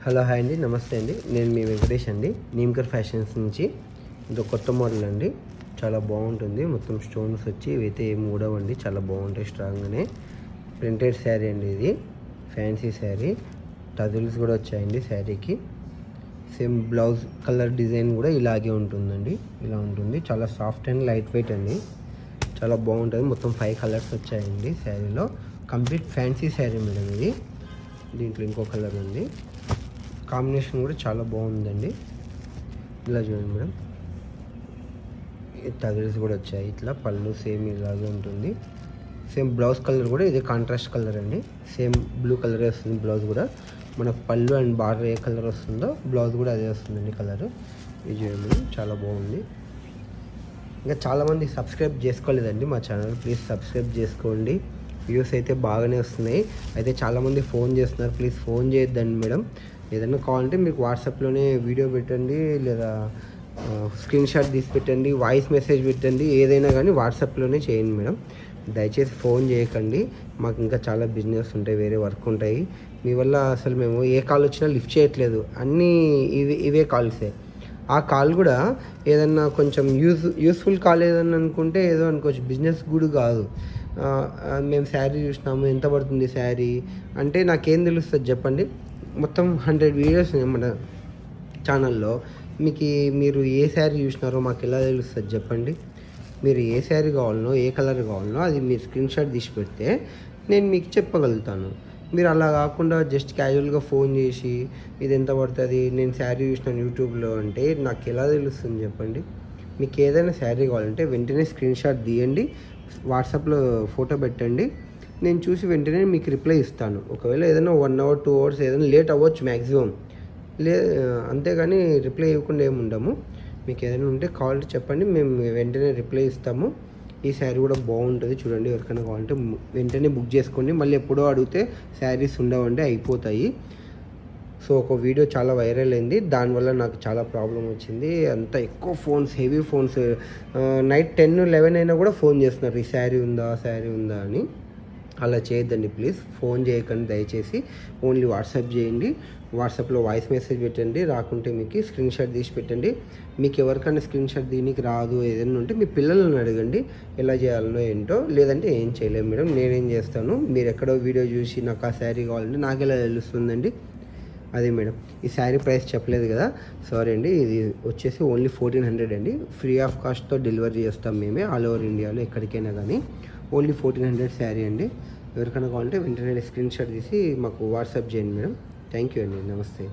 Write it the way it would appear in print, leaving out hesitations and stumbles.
Hello hi అండి, నమస్తే అండి. నేను మీ వెంకటేష్ అండి, నీమ్కర్ ఫ్యాషన్స్ నుంచి. ఇది కొత్త మోడల్ అండి, చాలా బాగుంటుంది. మొత్తం స్టోన్స్ వచ్చి ఇవైతే ఏమి ఊడవండి, చాలా బాగుంటాయి. స్ట్రాంగ్గానే ప్రింటెడ్ శారీ అండి, ఇది ఫ్యాన్సీ శారీ. టజిల్స్ కూడా వచ్చాయండి శారీకి. సేమ్ బ్లౌజ్ కలర్ డిజైన్ కూడా ఇలాగే ఉంటుందండి, ఇలా ఉంటుంది. చాలా సాఫ్ట్ అండ్ లైట్ వెయిట్ అండి, చాలా బాగుంటుంది. మొత్తం 5 కలర్స్ వచ్చాయండి శారీలో. కంప్లీట్ ఫ్యాన్సీ శారీ మేడం ఇది. దీంట్లో ఇంకో కలర్ ఉంది, కాంబినేషన్ కూడా చాలా బాగుందండి. ఇలా చూడండి మేడం, టజిల్స్ కూడా వచ్చాయి. ఇట్లా పళ్ళు సేమ్ ఇలాగే ఉంటుంది. సేమ్ బ్లౌజ్ కలర్ కూడా ఇది కాంట్రాస్ట్ కలర్ అండి. సేమ్ బ్లూ కలర్ వస్తుంది బ్లౌజ్ కూడా. మనకు పళ్ళు అండ్ బార్డర్ ఏ కలర్ వస్తుందో బ్లౌజ్ కూడా అదే వస్తుందండి కలర్. ఇది చూడండి, చాలా బాగుంది. ఇంకా చాలామంది సబ్స్క్రైబ్ చేసుకోలేదండి మా ఛానల్, ప్లీజ్ సబ్స్క్రైబ్ చేసుకోండి. వ్యూస్ అయితే బాగానే వస్తున్నాయి. అయితే చాలామంది ఫోన్ చేస్తున్నారు, ప్లీజ్ ఫోన్ చేయొద్దండి మేడం. ఏదైనా కావాలంటే మీకు వాట్సాప్లోనే వీడియో పెట్టండి, లేదా స్క్రీన్ షాట్ తీసి పెట్టండి, వాయిస్ మెసేజ్ పెట్టండి. ఏదైనా కానీ వాట్సాప్లోనే చేయండి మేడం, దయచేసి ఫోన్ చేయకండి. మాకు ఇంకా చాలా బిజినెస్ ఉంటాయి, వేరే వర్క్ ఉంటాయి. మీ వల్ల అసలు మేము ఏ కాల్ వచ్చినా లిఫ్ట్ చేయట్లేదు, అన్నీ ఇవే కాల్సే. ఆ కాల్ కూడా ఏదన్నా కొంచెం యూస్ఫుల్ కాల్ ఏదన్నా అనుకుంటే ఏదో అనుకోవచ్చు, బిజినెస్ కూడా కాదు. మేము శారీ చూసినాము, ఎంత పడుతుంది శారీ అంటే నాకేం తెలుస్తుంది చెప్పండి. మొత్తం 100 వీడియోస్ మన ఛానల్లో. మీరు ఏ శారీ చూసినారో మాకు ఎలా తెలుస్తుంది చెప్పండి. మీరు ఏ శారీ కావాలనో, ఏ కలర్ కావాలనో అది మీరు స్క్రీన్ షాట్ తీసి పెడితే నేను మీకు చెప్పగలుగుతాను. మీరు అలా కాకుండా జస్ట్ క్యాజువల్గా ఫోన్ చేసి ఇది ఎంత పడుతుంది, నేను శారీ చూసినాను యూట్యూబ్లో అంటే నాకు ఎలా తెలుస్తుంది చెప్పండి. మీకు ఏదైనా శారీ కావాలంటే వెంటనే స్క్రీన్ షాట్ తీయండి, వాట్సాప్లో ఫోటో పెట్టండి, నేను చూసి వెంటనే మీకు రిప్లై ఇస్తాను. ఒకవేళ ఏదైనా 1 hour 2 hours ఏదైనా లేట్ అవ్వచ్చు మ్యాక్సిమం, అంతేగాని రిప్లై ఇవ్వకుండా ఏమి ఉండము. మీకు ఏదైనా ఉంటే కాల్ చెప్పండి, మేము వెంటనే రిప్లై ఇస్తాము. ఈ శారీ కూడా బాగుంటుంది చూడండి, ఎవరికైనా కావాలంటే వెంటనే బుక్ చేసుకోండి. మళ్ళీ ఎప్పుడో అడిగితే శారీస్ ఉండవండి, అయిపోతాయి. సో ఒక వీడియో చాలా వైరల్ అయింది, దానివల్ల నాకు చాలా ప్రాబ్లం వచ్చింది. అంత ఎక్కువ ఫోన్స్, హెవీ ఫోన్స్, నైట్ 10, 11 అయినా కూడా ఫోన్ చేస్తున్నారు, ఈ శారీ ఉందా అని. అలా చేయొద్దండి ప్లీజ్, ఫోన్ చేయకండి దయచేసి. ఓన్లీ వాట్సాప్ చేయండి, వాట్సాప్లో వాయిస్ మెసేజ్ పెట్టండి. రాకుంటే మీకు స్క్రీన్ షాట్ తీసి పెట్టండి. మీకు ఎవరికైనా స్క్రీన్ షాట్ దీనికి రాదు ఏదైనా ఉంటే మీ పిల్లలను అడగండి ఎలా చేయాలనో ఏంటో. లేదంటే ఏం చేయలేము మేడం, నేనేం చేస్తాను. మీరు ఎక్కడో వీడియో చూసి నాకు ఆ శారీ కావాలంటే నాకు ఎలా తెలుస్తుందండి. అదే మేడం, ఈ శారీ ప్రైస్ చెప్పలేదు కదా, సారీ అండి. ఇది వచ్చేసి ఓన్లీ 1400 అండి. ఫ్రీ ఆఫ్ కాస్ట్తో డెలివరీ చేస్తాం మేమే, ఆల్ ఓవర్ ఇండియాలో ఎక్కడికైనా కానీ. ఓన్లీ 1400 శారీ అండి. ఎవరికైనా కావాలంటే వెంటనే స్క్రీన్ షాట్ తీసి మాకు వాట్సాప్ చేయండి మేడం. థ్యాంక్ యూ అండి, నమస్తే.